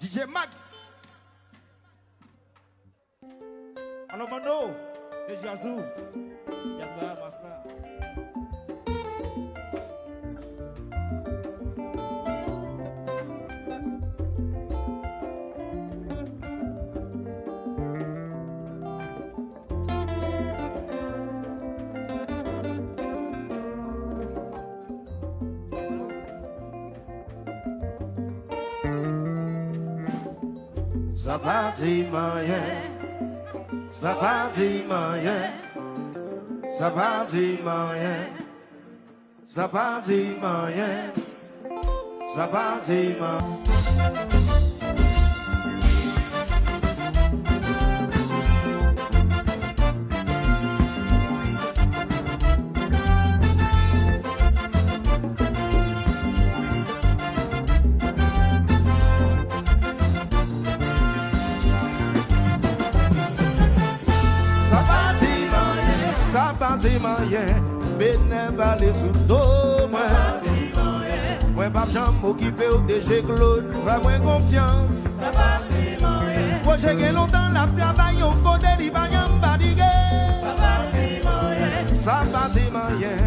DJ Max. Alors Mano, et Jazou, Jazba Masna. Ça va dire moyen, ça va dire moyen, ça va dire moyen, ça va dire moyen, ça va dire moyen. Ça va dire moyen, bénin balé sous dos moi. Moi pas jamais m'occuper au DG Claude, fais-moi confiance. Ça va dire moyen. Moi j'ai longtemps la travail on côté li pas yam fatigué. Ça va dire moyen. Ça va dire moyen,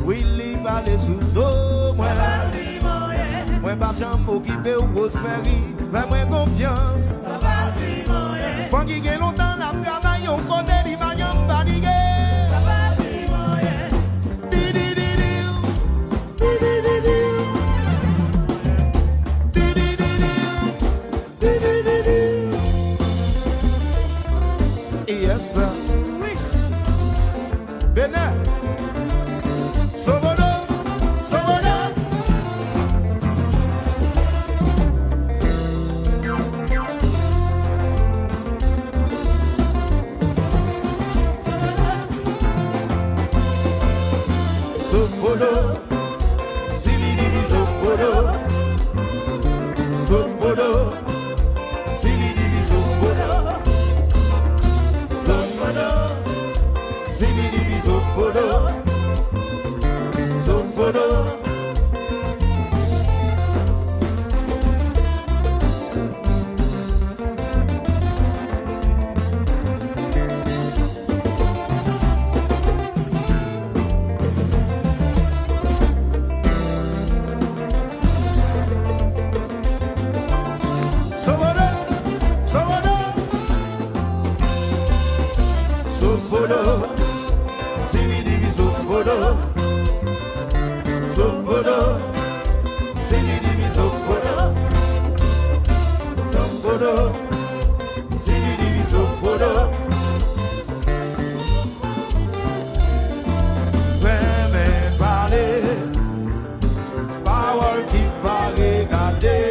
Willy balé sous dos moi. Ça va dire moyen. Moi pas jamais m'occuper au Rosemary, fais-moi confiance. Ça va dire moyen. Faut qu'il y longtemps la travail on côté li pas yam fatigué. Yes, sir. Benin. Sobodo, Sobodo. Sobodo. Silidi Sobodo. Sobodo. Silidi Sobodo. Zibidi Zobodo, Zobodo. Zobodo, Zobodo, Zobodo. Zobodo, Zobodo, Zibidi Zobodo, Zobodo, Zibidi Zobodo. Vraiment parler, parole qui parle, garder.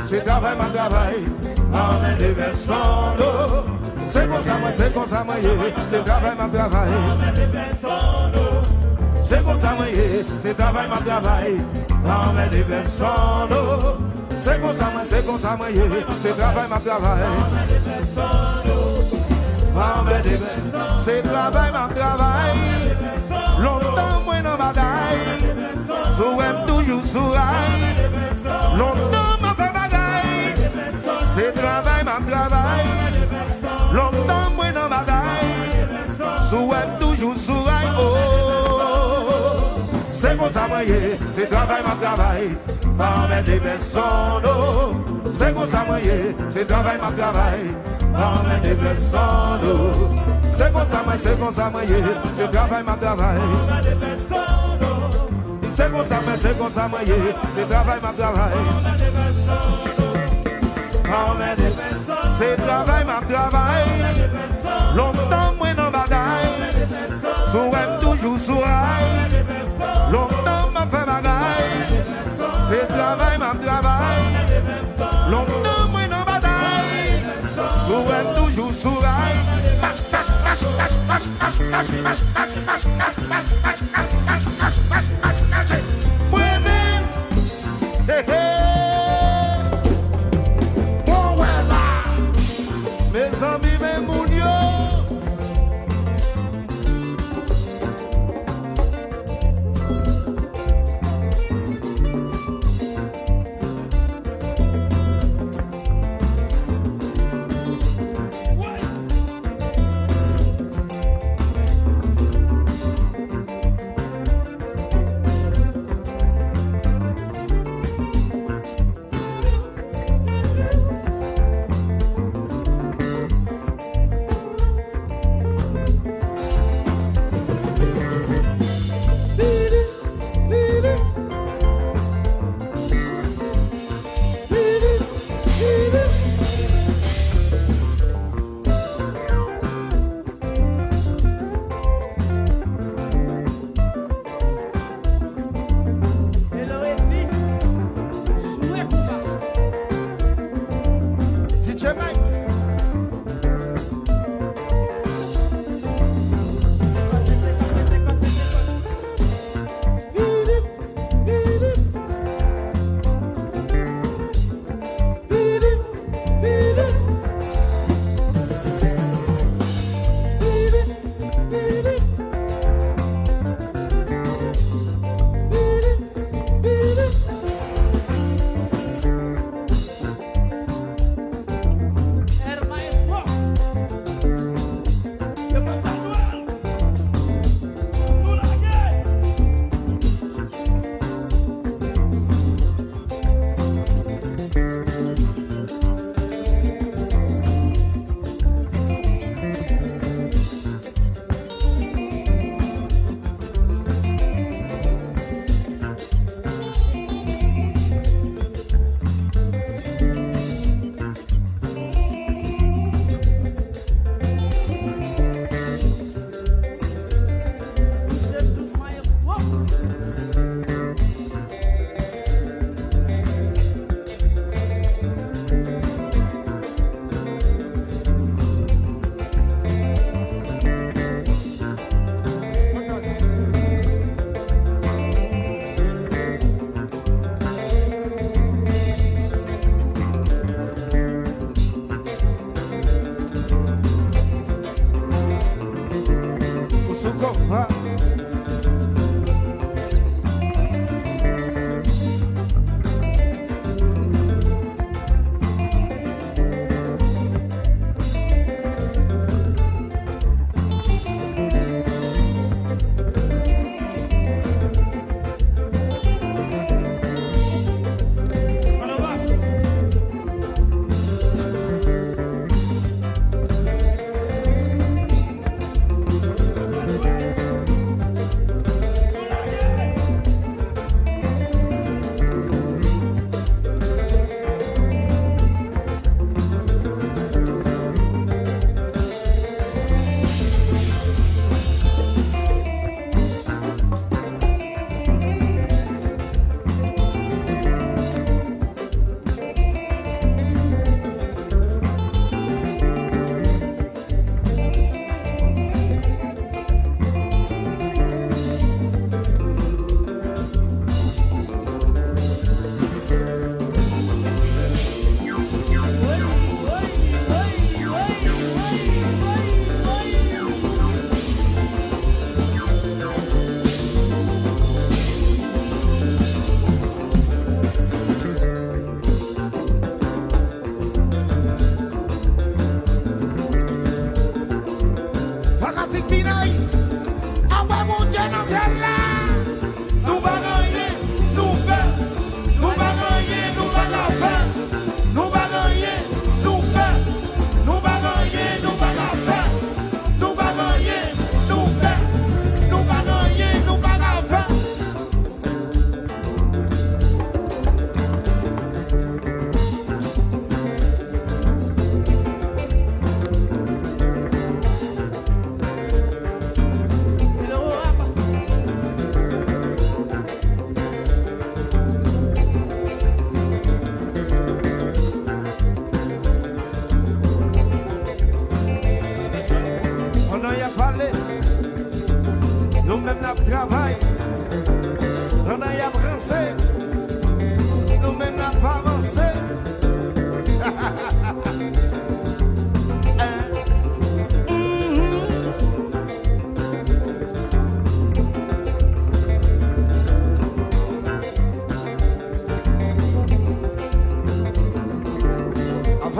C'est travail, ma travail, en des versants d'eau. C'est comme ça, moi, c'est travail, ma travail, en des versants d'eau. C'est comme ça, moi, c'est travail, ma travail, en des versants d'eau. C'est comme ça, moi, c'est comme ça, moi, c'est travail, ma travail. C'est travail, ma travail. Longtemps, moi, dans bagaille. Souhaite toujours souraille. Longtemps, ma fait bagaille. C'est travail, ma travail. Longtemps, moi, dans bagaille. Souhaite toujours souraille. Oh, c'est comme ça, moi, c'est travail, ma travail. Parmi des personnes, oh. C'est comme ça, moi, c'est travail, ma travail. Parmi des personnes, oh. C'est comme ça, moi, c'est comme ça, moi, c'est travail, ma travail. C'est comme ça, moi, c'est comme ça, moi, c'est travail, ma travail. C'est travail, ma travail. Longtemps, moi, dans bagaille. Souhaite toujours souraille. Longtemps, m'a fait bagaille. C'est travail, ma travail. Longtemps, moi, dans bagaille. Souhaite toujours souraille. Moi-même, hé hé. Bon, voilà. Mes amis, mes mounions.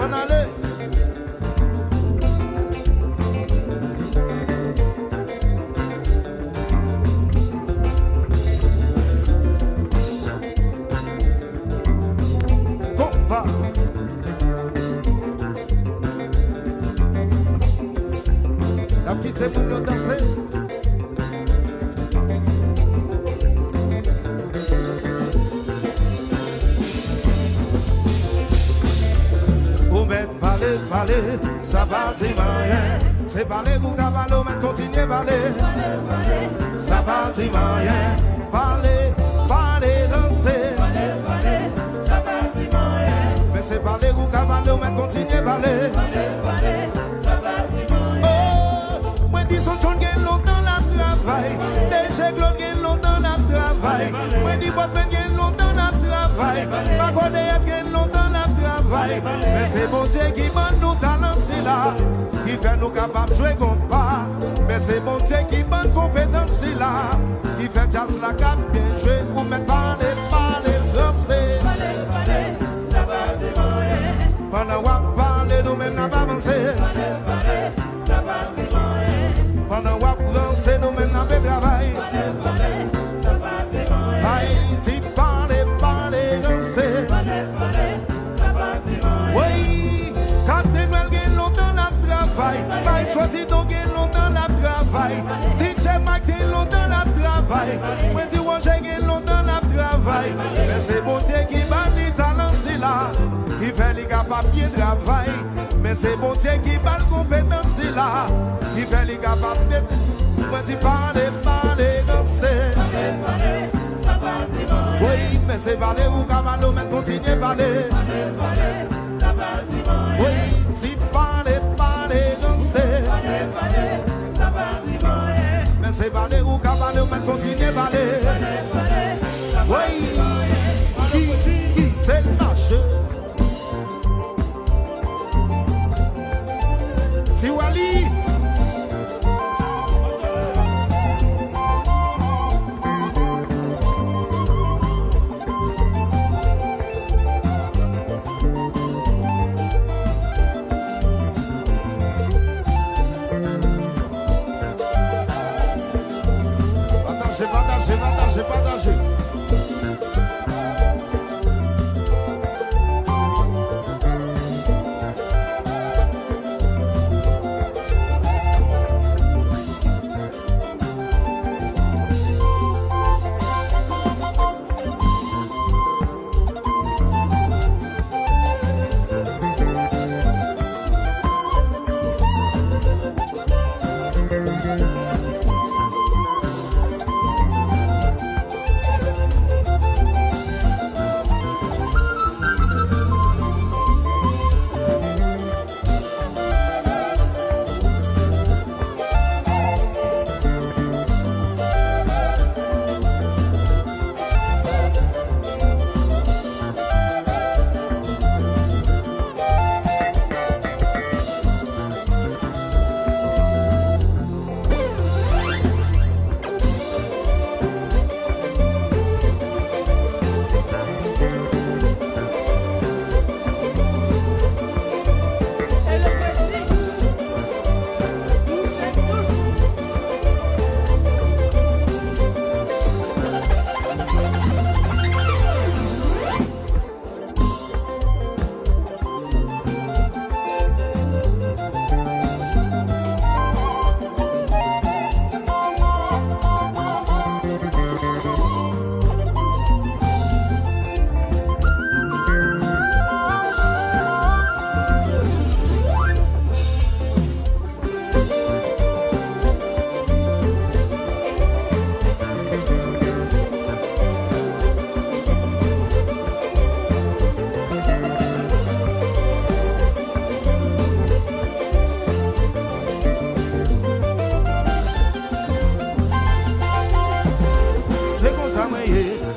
On allait. Compa. La petite c'est pour nous danser. Parler, ça va dire rien. C'est parler ou cavallo, mais continuez parler. Ça va dire rien. Parler, danser. Ça va dire rien. Mais c'est parler ou cavallo, mais continuez parler. Ça va dire rien. Oh, moi dis son chon gagne longtemps la travail. Déjà Claude gagne longtemps la travail. Moi dis Bosman gagne longtemps la travail. Ma connaisse gagne longtemps la travail. Mais c'est bon Dieu qui m'a nous talents c'est là, qui fait nous capables de jouer comme pas. Mais c'est bon Dieu qui m'a compétence c'est là, qui fait jazz la cap bien jouer ou mettre parler danser. Ça va dire rien. Pendant qu'on parle nous même n'a pas avancé. Ça va dire rien. Pendant qu'on danse nous même n'a pas travail. Ça va dire rien. Haïti parler danser. Ça va dire rien. Oui, Captain Well gagne longtemps la travail. Maï sorti donc gagne longtemps la travail. DJ Max gagne longtemps la travail. Moi dis Roger gagne longtemps la travail. Mais c'est bon Dieu qui bat les talents c'est là, qui fait les capables bien travail. Mais c'est bon Dieu qui bat les compétences c'est là, qui fait les capables bien. Moi dis parler danser. Ça va dire rien. Oui, mais c'est parler ou cavallo, mais continuez parler. Ça va dire rien. Oui, si parler danser. Ça va dire rien. Mais c'est parler ou cavallo, mais continuez parler. Oui, qui c'est le marché. Tiwali. Partagez.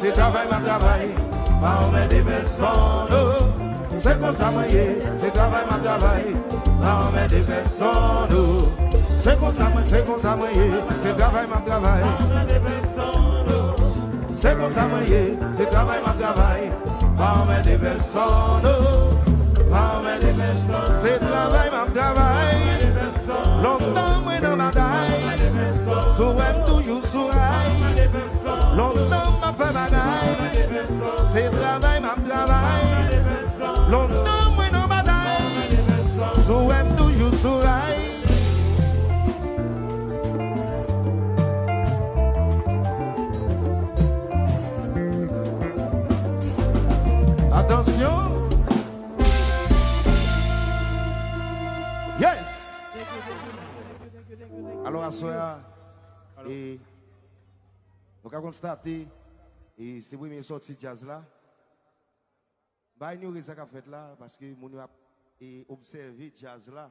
C'est travail, ma travail, pas on met des personnes. C'est comme ça, c'est travail, ma travail, pas on met des personnes. C'est comme ça, c'est travail, ma travail, pas on met des personnes. C'est comme ça, c'est travail, ma travail, pas on met des personnes. C'est travail, ma travail. Longtemps, moi, dans ma taille. Sourem toujours souraille. Longtemps, ma fait bagaille. C'est travail, ma travail. Longtemps, moi, dans ma taille. Sourem toujours souraille. Attention. Yes. Alors, à soir, et nous avons constaté, et c'est pour me sortir jazz là. Bah, nous avons fait là parce que nous avons observé jazz là.